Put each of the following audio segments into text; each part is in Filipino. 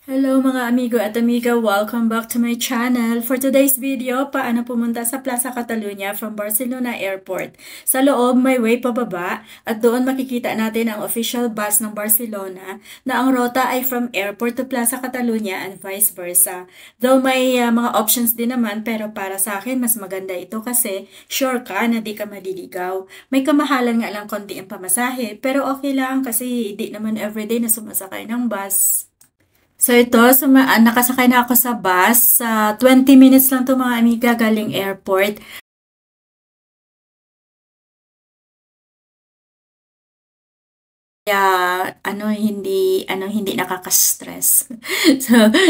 Hello mga amigo at amiga, welcome back to my channel. For today's video, paano pumunta sa Plaza Catalunya from Barcelona Airport. Sa loob, may way pababa at doon makikita natin ang official bus ng Barcelona na ang rota ay from airport to Plaza Catalunya and vice versa. Though may mga options din naman, pero para sa akin mas maganda ito kasi sure ka na di ka maliligaw. May kamahalan nga lang konti ang pamasahe, pero okay lang kasi di naman everyday na sumasakay ng bus. So ito, nakasakay na ako sa bus. 20 minutes lang to mga amiga galing airport. Kaya hindi nakaka-stress.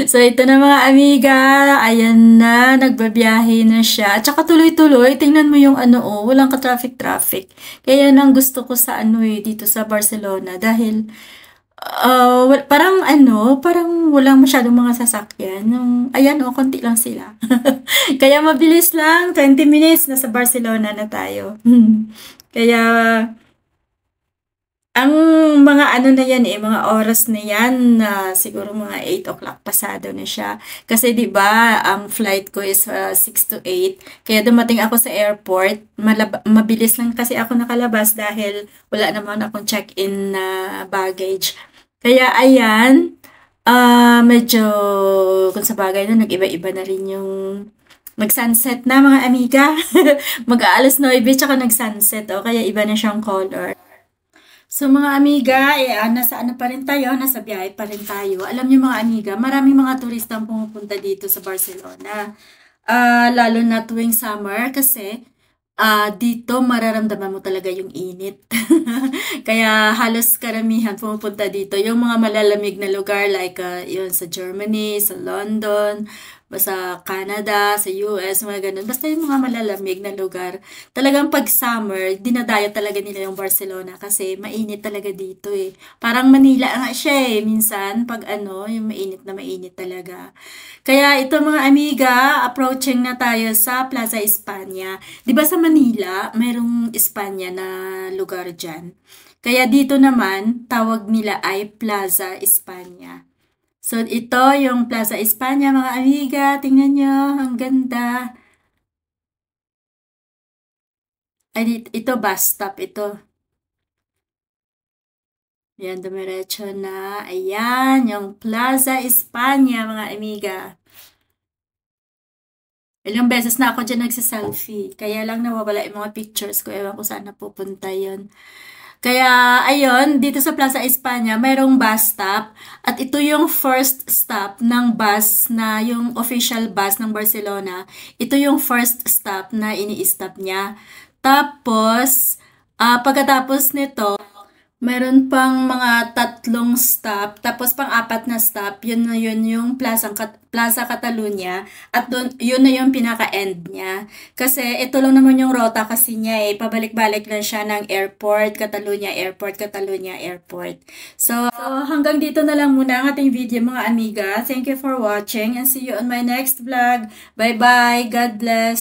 So ito na mga amiga, ayan na, nagbabiyahe na siya. At saka tuloy-tuloy, tingnan mo yung walang ka-traffic-traffic. Kaya yan ang gusto ko sa dito sa Barcelona dahil parang walang masyadong mga sasakyan. Ayan konti lang sila. Kaya mabilis lang, 20 minutes, nasa Barcelona na tayo. Kaya, ang mga na yan mga oras na yan, na siguro mga 8 o'clock pasado na siya. Kasi 'di ba, ang flight ko is 6 to 8. Kaya dumating ako sa airport, mabilis lang kasi ako nakalabas dahil wala naman akong check-in na baggage. Kaya ayan, medyo kung sa bagay na nag-iba-iba na rin yung mag-sunset na mga amiga. Mag-aalas 9 tsaka nag-sunset, kaya iba na siyang color. So mga amiga, nasa pa rin tayo, nasa biyahe pa rin tayo. Alam niyo mga amiga, maraming mga turistang pumupunta dito sa Barcelona. Lalo na tuwing summer kasi dito mararamdaman mo talaga yung init. Kaya halos karamihan pumupunta dito. Yung mga malalamig na lugar like yun sa Germany, sa London, sa Canada, sa US, mga ganun. Basta yung mga malalamig na lugar. Talagang pag summer, dinadaya talaga nila yung Barcelona kasi mainit talaga dito eh. Parang Manila nga siya eh. Minsan, pag yung mainit talaga. Kaya ito mga amiga, approaching na tayo sa Plaza España. 'Di ba sa Manila, mayroong Espanya na lugar diyan. Kaya dito naman, tawag nila ay Plaza España. So ito yung Plaza España mga amiga, tingnan nyo, ang ganda. Ay, ito bus stop ito. Ayan, dumiretso na. Ayan, yung Plaza España mga amiga. Ilang beses na ako dyan nagsiselfie. Kaya lang nawawala yung mga pictures ko. Ewan ko saan napupunta yun. Kaya, ayun, dito sa Plaza España, mayroong bus stop. At ito yung first stop ng bus na yung official bus ng Barcelona. Ito yung first stop na ini-stop niya. Tapos, pagkatapos nito, meron pang mga tatlong stop, tapos pang-apat na stop, yun na yun yung Plaza Catalunya, at doon, yun na yung pinaka-end niya. Kasi ito lang naman yung rota kasi niya eh, pabalik-balik lang siya ng airport, Catalunya, airport, Catalunya, airport. So hanggang dito na lang muna ang ating video mga amiga. Thank you for watching and see you on my next vlog. Bye-bye, God bless!